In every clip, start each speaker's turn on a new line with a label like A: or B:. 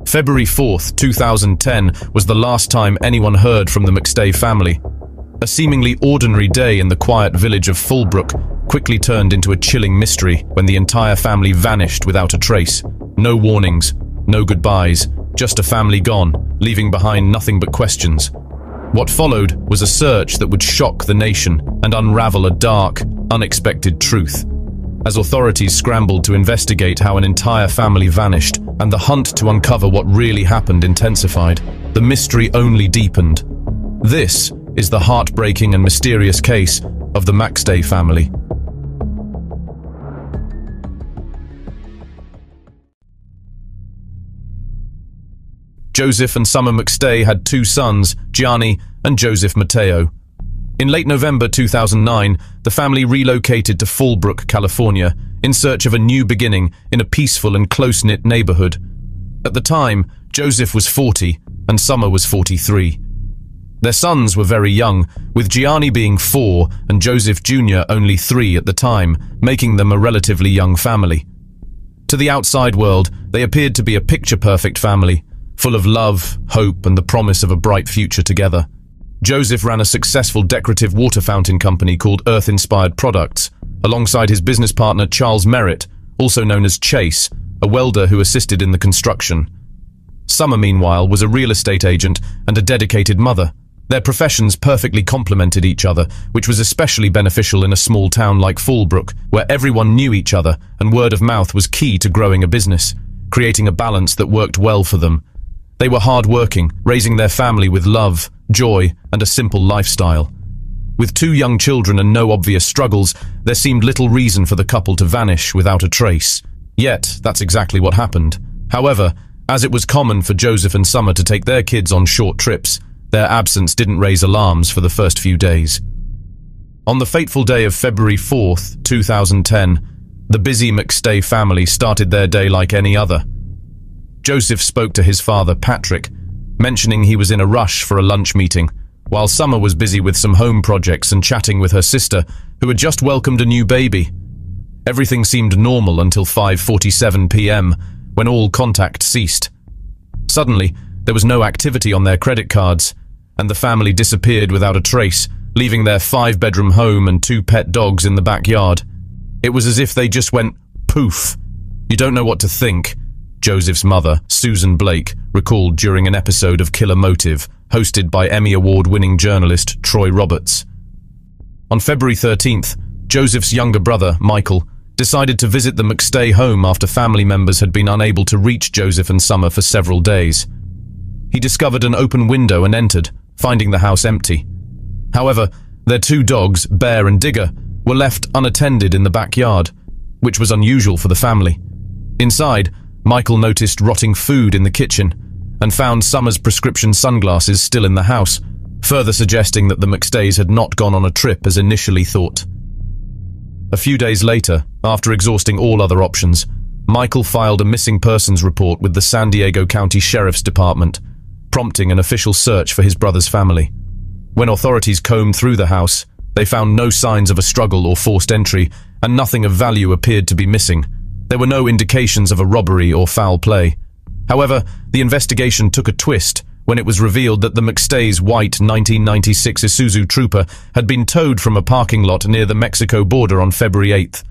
A: February 4th, 2010 was the last time anyone heard from the McStay family. A seemingly ordinary day in the quiet village of Fallbrook quickly turned into a chilling mystery when the entire family vanished without a trace. No warnings, no goodbyes, just a family gone, leaving behind nothing but questions. What followed was a search that would shock the nation and unravel a dark, unexpected truth. As authorities scrambled to investigate how an entire family vanished and the hunt to uncover what really happened intensified, the mystery only deepened. This is the heartbreaking and mysterious case of the McStay family. Joseph and Summer McStay had two sons, Gianni and Joseph Matteo. In late November 2009, the family relocated to Fallbrook, California, in search of a new beginning in a peaceful and close-knit neighborhood. At the time, Joseph was 40 and Summer was 43. Their sons were very young, with Gianni being 4 and Joseph Jr. only 3 at the time, making them a relatively young family. To the outside world, they appeared to be a picture-perfect family, full of love, hope, and the promise of a bright future together. Joseph ran a successful decorative water fountain company called Earth-Inspired Products, alongside his business partner Charles Merritt, also known as Chase, a welder who assisted in the construction. Summer, meanwhile, was a real estate agent and a dedicated mother. Their professions perfectly complemented each other, which was especially beneficial in a small town like Fallbrook, where everyone knew each other and word of mouth was key to growing a business, creating a balance that worked well for them. They were hard-working, raising their family with love, joy, and a simple lifestyle. With 2 young children and no obvious struggles, there seemed little reason for the couple to vanish without a trace. Yet, that's exactly what happened. However, as it was common for Joseph and Summer to take their kids on short trips, their absence didn't raise alarms for the first few days. On the fateful day of February 4th, 2010, the busy McStay family started their day like any other. Joseph spoke to his father, Patrick, mentioning he was in a rush for a lunch meeting, while Summer was busy with some home projects and chatting with her sister, who had just welcomed a new baby. Everything seemed normal until 5:47 p.m., when all contact ceased. Suddenly, there was no activity on their credit cards, and the family disappeared without a trace, leaving their 5-bedroom home and 2 pet dogs in the backyard. It was as if they just went poof. You don't know what to think, Joseph's mother, Susan Blake, recalled during an episode of Killer Motive, hosted by Emmy Award-winning journalist Troy Roberts. On February 13th, Joseph's younger brother, Michael, decided to visit the McStay home after family members had been unable to reach Joseph and Summer for several days. He discovered an open window and entered, finding the house empty. However, their 2 dogs, Bear and Digger, were left unattended in the backyard, which was unusual for the family. Inside, Michael noticed rotting food in the kitchen and found Summer's prescription sunglasses still in the house, further suggesting that the McStays had not gone on a trip as initially thought. A few days later, after exhausting all other options, Michael filed a missing persons report with the San Diego County Sheriff's Department, prompting an official search for his brother's family. When authorities combed through the house, they found no signs of a struggle or forced entry, and nothing of value appeared to be missing. There were no indications of a robbery or foul play. However, the investigation took a twist when it was revealed that the McStay's white 1996 Isuzu Trooper had been towed from a parking lot near the Mexico border on February 8th.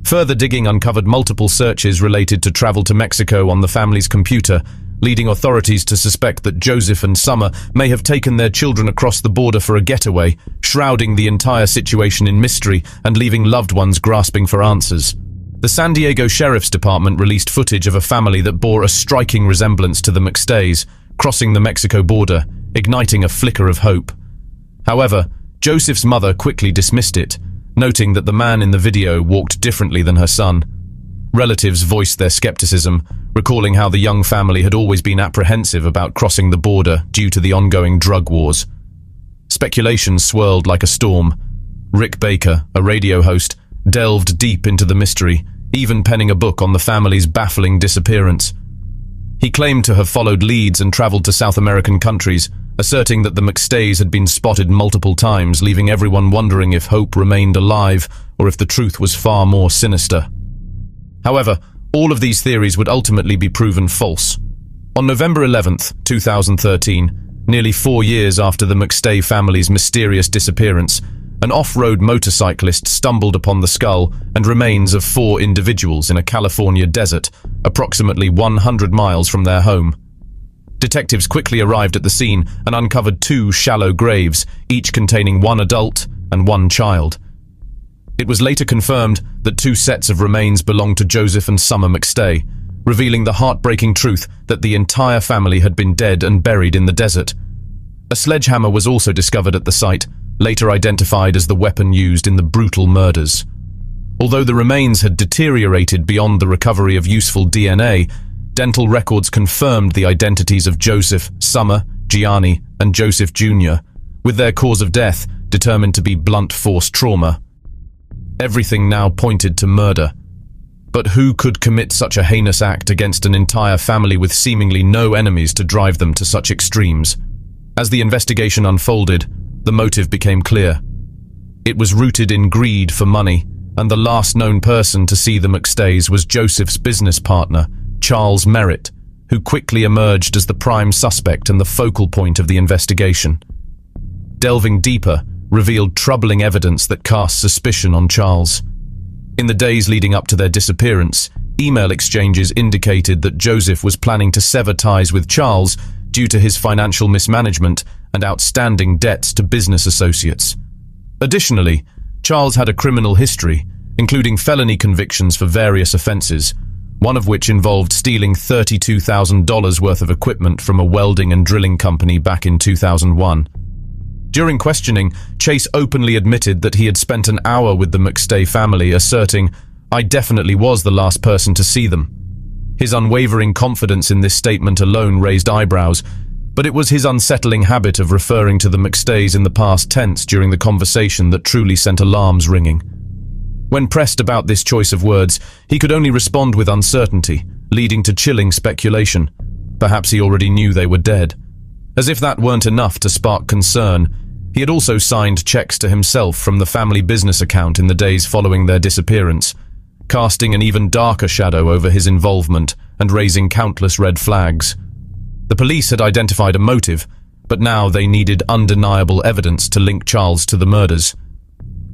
A: Further digging uncovered multiple searches related to travel to Mexico on the family's computer, leading authorities to suspect that Joseph and Summer may have taken their children across the border for a getaway, shrouding the entire situation in mystery and leaving loved ones grasping for answers. The San Diego Sheriff's Department released footage of a family that bore a striking resemblance to the McStays, crossing the Mexico border, igniting a flicker of hope. However, Joseph's mother quickly dismissed it, noting that the man in the video walked differently than her son. Relatives voiced their skepticism, recalling how the young family had always been apprehensive about crossing the border due to the ongoing drug wars. Speculation swirled like a storm. Rick Baker, a radio host, delved deep into the mystery, even penning a book on the family's baffling disappearance. He claimed to have followed leads and traveled to South American countries, asserting that the McStays had been spotted multiple times, leaving everyone wondering if hope remained alive or if the truth was far more sinister. However, all of these theories would ultimately be proven false. On November 11th, 2013, nearly 4 years after the McStay family's mysterious disappearance, an off-road motorcyclist stumbled upon the skull and remains of 4 individuals in a California desert, approximately 100 miles from their home. Detectives quickly arrived at the scene and uncovered 2 shallow graves, each containing 1 adult and 1 child. It was later confirmed that 2 sets of remains belonged to Joseph and Summer McStay, revealing the heartbreaking truth that the entire family had been dead and buried in the desert. A sledgehammer was also discovered at the site, later identified as the weapon used in the brutal murders. Although the remains had deteriorated beyond the recovery of useful DNA, dental records confirmed the identities of Joseph, Summer, Gianni, and Joseph Jr., with their cause of death determined to be blunt force trauma. Everything now pointed to murder. But who could commit such a heinous act against an entire family with seemingly no enemies to drive them to such extremes? As the investigation unfolded, the motive became clear. It was rooted in greed for money, and the last known person to see the McStays was Joseph's business partner, Charles Merritt, who quickly emerged as the prime suspect and the focal point of the investigation. Delving deeper revealed troubling evidence that cast suspicion on Charles. In the days leading up to their disappearance, email exchanges indicated that Joseph was planning to sever ties with Charles due to his financial mismanagement and outstanding debts to business associates. Additionally, Charles had a criminal history, including felony convictions for various offenses, one of which involved stealing $32,000 worth of equipment from a welding and drilling company back in 2001. During questioning, Chase openly admitted that he had spent an hour with the McStay family, asserting, "I definitely was the last person to see them." His unwavering confidence in this statement alone raised eyebrows, but it was his unsettling habit of referring to the McStays in the past tense during the conversation that truly sent alarms ringing. When pressed about this choice of words, he could only respond with uncertainty, leading to chilling speculation. Perhaps he already knew they were dead. As if that weren't enough to spark concern, he had also signed checks to himself from the family business account in the days following their disappearance, casting an even darker shadow over his involvement and raising countless red flags. The police had identified a motive, but now they needed undeniable evidence to link Charles to the murders.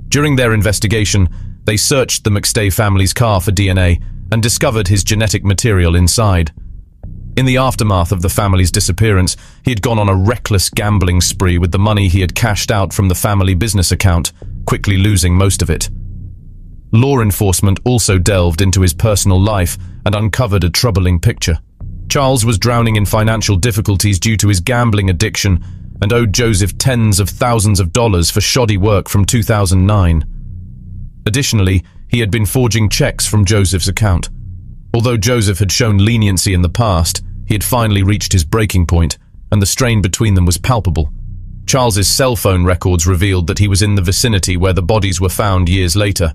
A: During their investigation, they searched the McStay family's car for DNA and discovered his genetic material inside. In the aftermath of the family's disappearance, he had gone on a reckless gambling spree with the money he had cashed out from the family business account, quickly losing most of it. Law enforcement also delved into his personal life and uncovered a troubling picture. Charles was drowning in financial difficulties due to his gambling addiction and owed Joseph tens of thousands of dollars for shoddy work from 2009. Additionally, he had been forging checks from Joseph's account. Although Joseph had shown leniency in the past, he had finally reached his breaking point, and the strain between them was palpable. Charles's cell phone records revealed that he was in the vicinity where the bodies were found years later.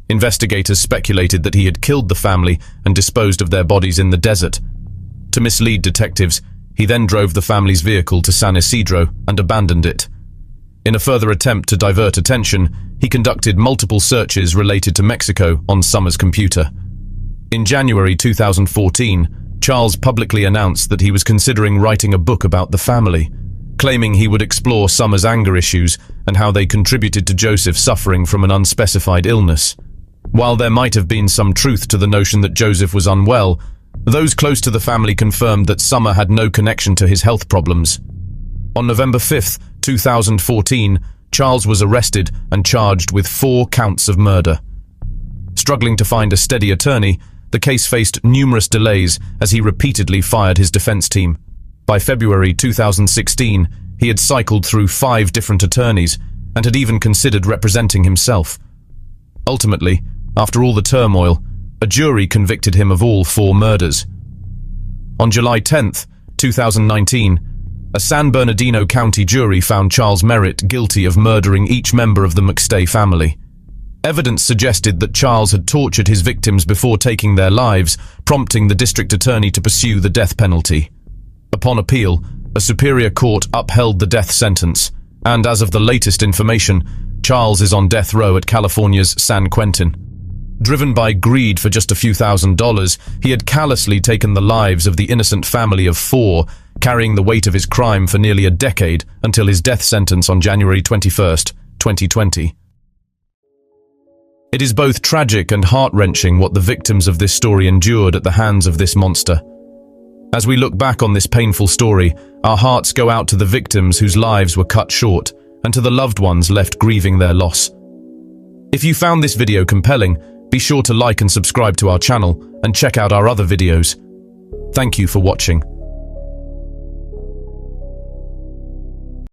A: Investigators speculated that he had killed the family and disposed of their bodies in the desert. To mislead detectives, he then drove the family's vehicle to San Isidro and abandoned it. In a further attempt to divert attention, he conducted multiple searches related to Mexico on Summer's computer. In January 2014, Charles publicly announced that he was considering writing a book about the family, claiming he would explore Summer's anger issues and how they contributed to Joseph suffering from an unspecified illness. While there might have been some truth to the notion that Joseph was unwell, those close to the family confirmed that Summer had no connection to his health problems. On November 5th, 2014, Charles was arrested and charged with 4 counts of murder. Struggling to find a steady attorney, the case faced numerous delays as he repeatedly fired his defense team. By February 2016, he had cycled through 5 different attorneys and had even considered representing himself. Ultimately, after all the turmoil, a jury convicted him of all 4 murders. On July 10th, 2019, a San Bernardino County jury found Charles Merritt guilty of murdering each member of the McStay family. Evidence suggested that Charles had tortured his victims before taking their lives, prompting the district attorney to pursue the death penalty. Upon appeal, a superior court upheld the death sentence, and as of the latest information, Charles is on death row at California's San Quentin. Driven by greed for just a few $1,000s, he had callously taken the lives of the innocent family of 4, carrying the weight of his crime for nearly a decade until his death sentence on January 21st, 2020. It is both tragic and heart-wrenching what the victims of this story endured at the hands of this monster. As we look back on this painful story, our hearts go out to the victims whose lives were cut short and to the loved ones left grieving their loss. If you found this video compelling, be sure to like and subscribe to our channel and check out our other videos. Thank you for watching.